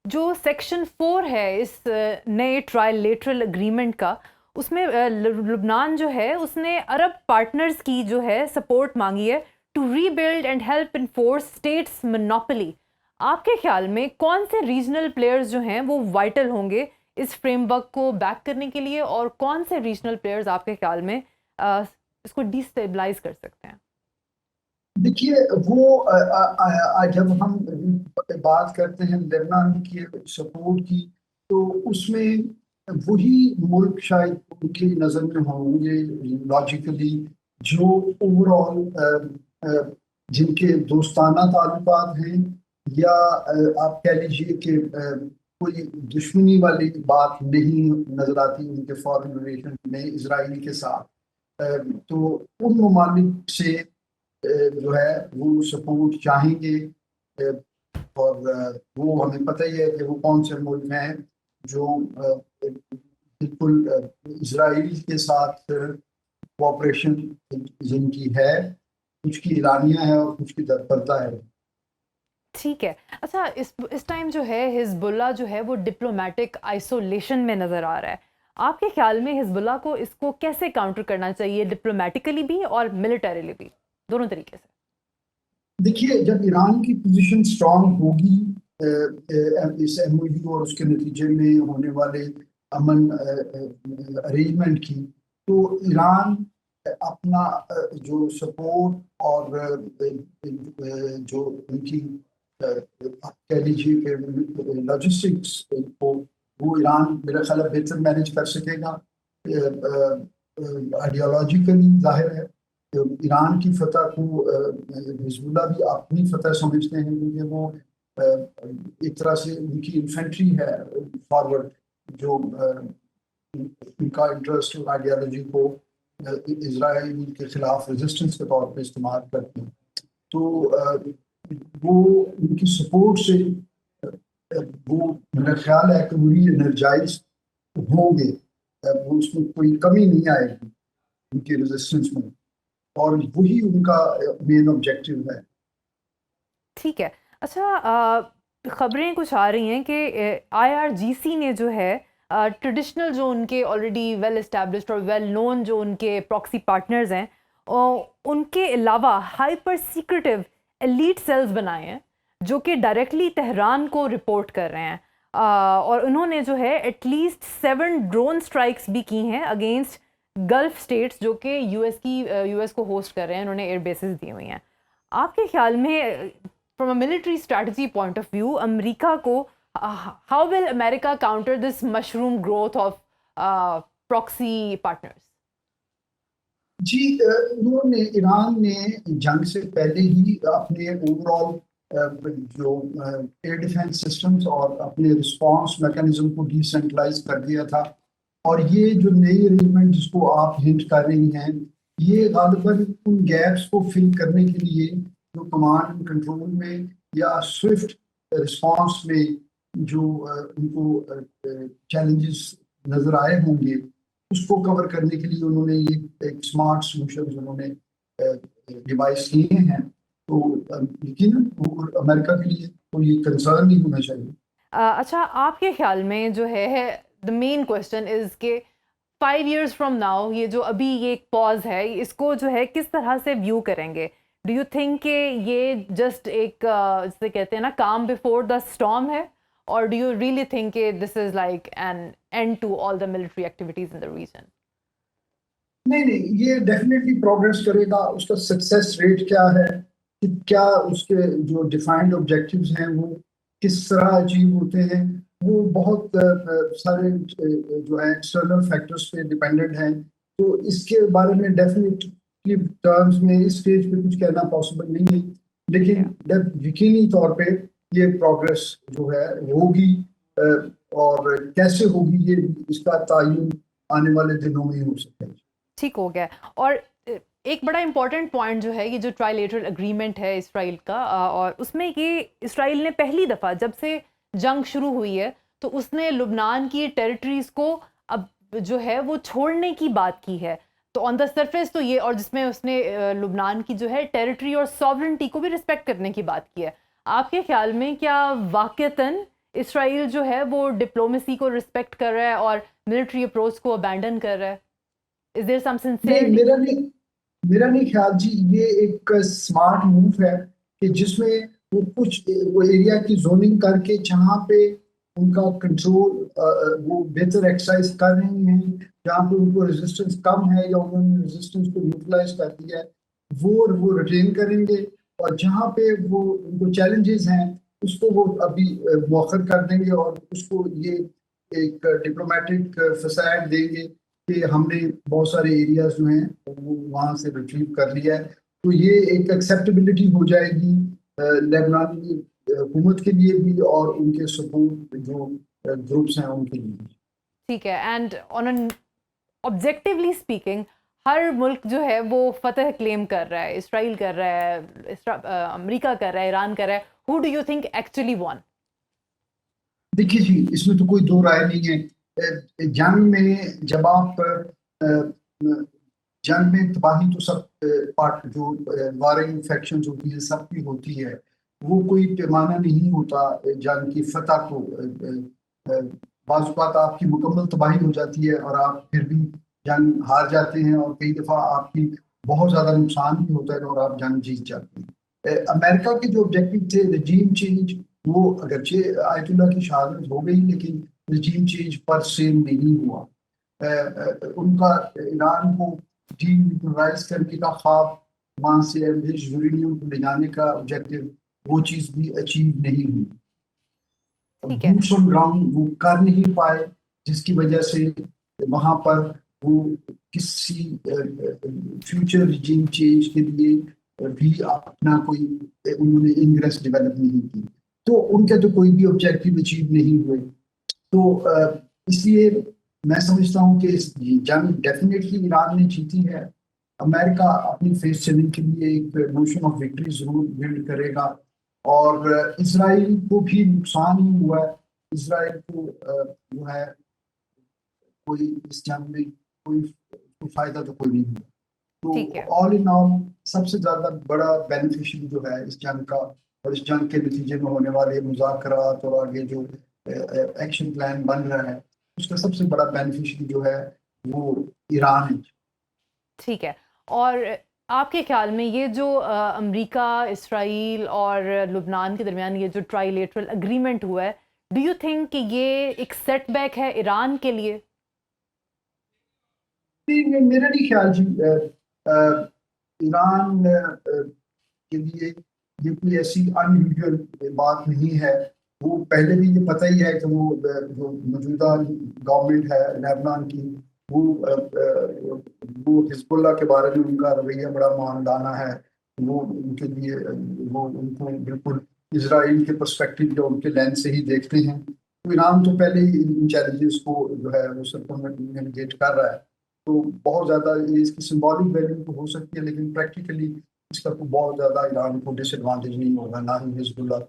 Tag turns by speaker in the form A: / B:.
A: جو سیکشن 4 ہے اس نئے ٹرائل لیٹرل اگریمنٹ کا، اس میں لبنان جو ہے اس نے عرب پارٹنرز کی جو ہے سپورٹ مانگی ہے to re build and help enforce state's monopoly. آپ کے خیال میں کون سے ریجنل پلیئرز جو ہیں وہ وائٹل ہوں گے اس فریم ورک کو بیک کرنے کے لیے، اور کون سے ریجنل پلیئرز آپ کے خیال میں اس کو ڈیسٹیبلائز کر سکتے ہیں؟
B: دیکھیے وہ جب ہم بات کرتے ہیں لبنان کی سپورٹ کی، تو اس میں وہی ملک شاید ان کی نظر میں ہوں گے لاجیکلی جو اوور آل جن کے دوستانہ تعلقات ہیں، یا آپ کہہ لیجیے کہ کوئی دشمنی والی بات نہیں نظر آتی ان کے فارن ریلیشن میں اسرائیل کے ساتھ. تو ان ممالک سے جو ہے وہ سپورٹ چاہیں گے، اور وہ ہمیں پتہ ہی ہے کہ وہ کون سے ملک ہیں جو بالکل اسرائیل کے ساتھ کوآپریشن جن کی ہے، کچھ کی ایرانیہ ہے اور کچھ کی درپردہ ہے.
A: ٹھیک ہے. اچھا، اس ٹائم جو ہے حزب اللہ جو ہے وہ ڈپلومیٹک آئسولیشن میں نظر آ رہا ہے. آپ کے خیال میں حزب اللہ کو اس کو کیسے کاؤنٹر کرنا چاہیے، ڈپلومیٹیکلی بھی اور ملٹریلی بھی، دونوں طریقے سے؟
B: دیکھیے جب ایران کی پوزیشن اسٹرانگ ہوگی اس ایم او یو اور اس کے نتیجے میں ہونے والے امن ارینجمنٹ کی، تو ایران اپنا جو سپورٹ اور جو ان کی کہہ لیجیے کہ لاجسٹکس کو وہ ایران میرا خیال ہے بہتر مینیج کر سکے گا. آئیڈیالوجیکلی ظاہر ہے ایران کی فتح کو حزب اللہ بھی اپنی فتح سمجھتے ہیں، کیونکہ وہ ایک طرح سے ان کی انفینٹری ہے فارورڈ، جو ان کا انٹرسٹ اور آئیڈیالوجی کو اسرائیل کے خلاف ریزسٹنس کے طور پہ استعمال کرتے ہیں. تو وہ ان کی سپورٹ سے وہ میرا خیال ہے کہ وہی انرجائز ہوں گے، وہ اس میں کوئی کمی نہیں آئے گی ان کی ریزسٹنس میں، اور وہی ان کا مین آبجیکٹو ہے.
A: ٹھیک ہے. اچھا، خبریں کچھ آ رہی ہیں کہ آئی آر جی سی نے جو ہے ٹریڈیشنل جو ان کے آلریڈی ویل اسٹیبلشڈ اور ویل نون جو ان کے پراکسی پارٹنرز ہیں، ان کے علاوہ ہائپر سیکریٹو ایلیٹ سیلز بنائے ہیں جو کہ ڈائریکٹلی تہران کو رپورٹ کر رہے ہیں، اور انہوں نے جو ہے ایٹ لیسٹ 7 ڈرون اسٹرائکس بھی کی ہیں اگینسٹ گلف اسٹیٹس جو کہ یو ایس کو ہوسٹ کر رہے ہیں. انہوں نے ایئر بیسز دی ہوئی ہیں. آپ کے خیال میں from a military strategy point of view امریکہ کو how will America counter this mushroom growth of proxy partners?
B: جی انہوں نے ایران نے جنگ سے پہلے ہی اپنے اوور آل جو ایئر ڈیفینس سسٹمز اور اپنے رسپانس میکانزم کو ڈی سینٹرلائز کر دیا تھا. اور یہ جو نئی ارینجمنٹ جس کو آپ ہنٹ کر رہی ہیں، یہ غالباً ان گیپس کو فل کرنے کے لیے جو کمانڈ اینڈ کنٹرول میں یا سوئفٹ رسپانس میں جو ان کو چیلنجز نظر آئے ہوں گے، اس کو کور کرنے کے لیے انہوں نے یہ ایک اسمارٹ سولوشن انہوں نے ڈیوائس کیے ہیں. تو یقیناً امریکہ کے لیے کوئی کنسرن نہیں ہونا چاہیے.
A: اچھا، آپ کے خیال میں جو ہے دا مین کوشچن از کہ 5 years فرام ناؤ یہ جو ابھی یہ ایک پاز ہے، اس کو جو ہے کس طرح سے ویو کریں گے؟ ڈو یو تھنک کہ یہ جسٹ ایک جسے کہتے ہیں نا کام بفور دا اسٹارم ہے، اور ڈو یو ریئلی تھنک کہ this is like an end to all the military activities in the region?
B: نہیں، یہ ڈیفینیٹلی پروگریس کرے گا. اس کا سکسیس ریٹ کیا ہے، کہ کیا اس کے جو ڈیفائنڈ آبجیکٹیوز ہیں وہ کس طرح اچیو ہوتے ہیں، وہ بہت سارے جو ہے ایکسٹرنل فیکٹرز پہ ڈیپینڈنٹ ہیں. تو اس کے بارے میں ڈیفینیٹلی ٹرمز میں اس اسٹیج پہ کچھ کہنا پاسبل نہیں ہے، لیکن یقینی طور پہ یہ پروگریس جو ہے ہوگی، اور کیسے ہوگی یہ اس کا تعین آنے والے دنوں میں ہو سکتا ہے.
A: ٹھیک ہو گیا. اور ایک بڑا امپورٹنٹ پوائنٹ جو ہے یہ جو ٹرائلیٹرل اگریمنٹ ہے اسرائیل کا، اور اس میں یہ اسرائیل نے پہلی دفعہ جب سے جنگ شروع ہوئی ہے تو اس نے لبنان کی ٹیریٹریز کو اب جو ہے وہ چھوڑنے کی بات کی ہے. تو آن دا سرفیس تو یہ، اور جس میں اس نے لبنان کی جو ہے ٹیریٹری اور ساورنٹی کو بھی رسپیکٹ کرنے کی بات کی ہے. آپ کے خیال میں کیا واقعتاً اسرائیل جو ہے وہ ڈپلومیسی کو رسپیکٹ کر رہا ہے اور ملٹری اپروچ کو ابینڈن کر رہا ہے؟ از دیر سم
B: نہیں،
A: سنسیئرٹی؟
B: میرا نہیں خیال جی یہ ایک اسمارٹ موو ہے کہ جس میں وہ کچھ وہ ایریا کی زوننگ کر کے جہاں پہ ان کا کنٹرول وہ بہتر ایکسرسائز کر رہی ہیں، جہاں پہ ان کو ریزسٹنس کم ہے یا انہوں نے ریزسٹنس کو نیوٹرلائز کر دیا ہے وہ ریٹین کریں گے، اور جہاں پہ وہ ان کو چیلنجز ہیں اس کو وہ ابھی مؤخر کر دیں گے اور اس کو یہ ایک ڈپلومیٹک فسائد دیں گے کہ ہم نے بہت سارے ایریاز جو ہیں وہ وہاں سے ریٹریو کر لیا ہے، تو یہ ایک ایکسیپٹیبلٹی ہو جائے گی لیبنانی حکومت کے لیے بھی اور ان کے سپورٹ جو گروپس ہیں ان کے لیے بھی۔
A: ٹھیک ہے. And on an objectively speaking ہر ملک جو ہے وہ فتح کلیم کر رہا ہے، اسرائیل کر رہا ہے، امریکہ کر رہا ہے، ایران کر رہا ہے. Who do you think actually won?
B: دیکھیے جی اس میں تو کوئی دو رائے نہیں ہے، جنگ میں جب آپ جنگ میں تباہی تو سب پارٹ جو وارنگ فیکشنز ہوتی ہیں سب کی ہوتی ہے، وہ کوئی پیمانہ نہیں ہوتا جنگ کی فتح کو، بعض اوقات آپ کی مکمل تباہی ہو جاتی ہے اور آپ پھر بھی جنگ ہار جاتے ہیں، اور کئی دفعہ آپ کی بہت زیادہ نقصان بھی ہوتا ہے اور آپ جنگ جیت جاتے ہیں۔ امریکہ کے جو آبجیکٹو تھے رجیم چینج، وہ اگرچہ آیت اللہ کی شہادت ہو گئی لیکن رجیم چینج پر سے نہیں ہوا، ان کا ایران کو ڈی نیوٹرلائز کرنے کا خواب، وہاں سے یورینیم کو لے جانے کا آبجیکٹو، وہ چیز بھی اچیو نہیں ہوئی،
A: ٹھیک ہے.
B: بوٹس آن گراؤنڈ وہ کر نہیں پائے، جس کی وجہ سے وہاں پر وہ کسی فیوچر رجیم چینج کے لیے بھی اپنا کوئی انہوں نے انگریس ڈیولپ نہیں کی، تو ان کے تو کوئی بھی آبجیکٹو اچیو نہیں ہوئے، تو اس لیے میں سمجھتا ہوں کہ جنگ ڈیفینیٹلی ایران نے جیتی ہے، امریکہ اپنی فیس سیونگ کے لیے ایک نوشن آف وکٹری ضرور بلڈ کرے گا، اور اسرائیل کو بھی نقصان ہی ہوا ہے، اسرائیل کو جو ہے کوئی اس جنگ میں کوئی فائدہ تو کوئی نہیں ہوا،
A: ٹھیک ہے.
B: تو آل ان آل سب سے زیادہ بڑا بینیفیشری جو ہے اس جنگ کا اور اس جنگ کے نتیجے میں ہونے والے مذاکرات اور آگے جو ایکشن پلان بن رہا ہے اس کا سب سے بڑا بینیفیشری جو ہے وہ ایران ہے۔
A: ٹھیک ہے. اور آپ کے خیال میں یہ جو امریکہ، اسرائیل اور لبنان کے درمیان یہ جو ٹرائی لیٹرل اگریمنٹ ہوا ہے، ڈو یو تھنک کہ یہ ایک سیٹ بیک ہے ایران کے لیے؟
B: میرا نہیں خیال جی ایران کے لیے یہ کوئی ایسی ان یوزول بات نہیں ہے، وہ پہلے بھی یہ پتہ ہی ہے کہ وہ جو موجودہ گورنمنٹ ہے لیبنان کی وہ حزب اللہ کے بارے میں ان کا رویہ بڑا معاندانہ ہے، وہ ان کے لیے وہ ان کو بالکل اسرائیل کے پرسپیکٹو جو ان کے لینس سے ہی دیکھتے ہیں، تو ایران تو پہلے ہی ان چیلنجز کو جو ہے وہ سرکمنیگیٹ کر رہا ہے، تو بہت زیادہ اس کی سمبولک ویلیو تو ہو سکتی ہے لیکن پریکٹیکلی اس کا تو بہت زیادہ ایران کو ڈس ایڈوانٹیج نہیں ہوگا، نہ ہی حزب اللہ